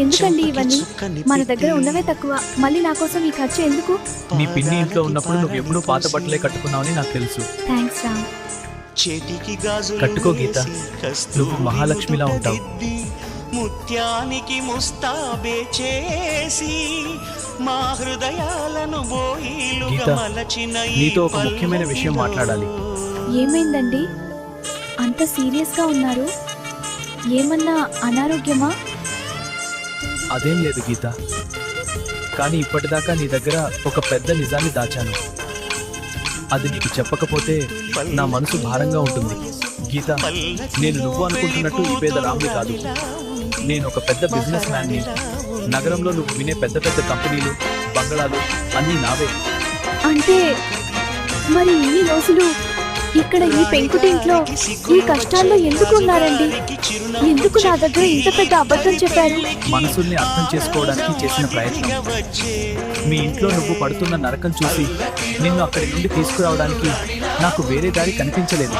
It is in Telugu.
ఎందుకండి ఇవన్నీ? మన దగ్గర ఉన్నవే తక్కువ, మళ్ళీ నా కోసం ఈ ఖర్చు ఎందుకు? నీ పిన్ని ఇంట్లో ఉన్నప్పుడు నువ్వు ఎప్పుడూ పాత బట్టలే కట్టుకున్నావని నాకు తెలుసు. థ్యాంక్స్ రామ్. కట్టుకో గీత, నువ్వు మహాలక్ష్మిలా ఉంటావు. ముత్యానికి ముస్తాబే చేసి మా హృదయాలను గీత, నీతో ఒక ముఖ్యమైన విషయం మాట్లాడాలి. ఏమైందండి? అంత సీరియస్గా ఉన్నారు? ఏమన్నా అనారోగ్యమా? అదేం లేదు గీత, కానీ ఇప్పటిదాకా నీ దగ్గర ఒక పెద్ద నిజాన్ని దాచాను. అది నీకు చెప్పకపోతే నా మనసు భారంగా ఉంటుంది. గీత, నేను నువ్వు అనుకుంటున్నట్టు ఈ పేద రామ్ని కాదు. నేను ఒక పెద్ద బిజినెస్ మ్యాన్ని. నగరంలో నువ్వు వినే పెద్ద పెద్ద కంపెనీలు, బంగళాలు అన్నీ నావే. అంటే మరి ఇన్ని రోజులు ఇక్కడ ఈ పెంకుటింట్లో ఈ కష్టాల్లో ఎందుకు ఉన్నారండి? ఎందుకు నా దగ్గర ఇంత పెద్ద అబద్ధం చెప్పారు? మనసుల్ని అర్థం చేసుకోవడానికి చేసిన ప్రయత్నం. మీ ఇంట్లో నువ్వు పడుతున్న నరకం చూసి నిన్ను అక్కడి నుండి తీసుకురావడానికి నాకు వేరే దారి కనిపించలేదు.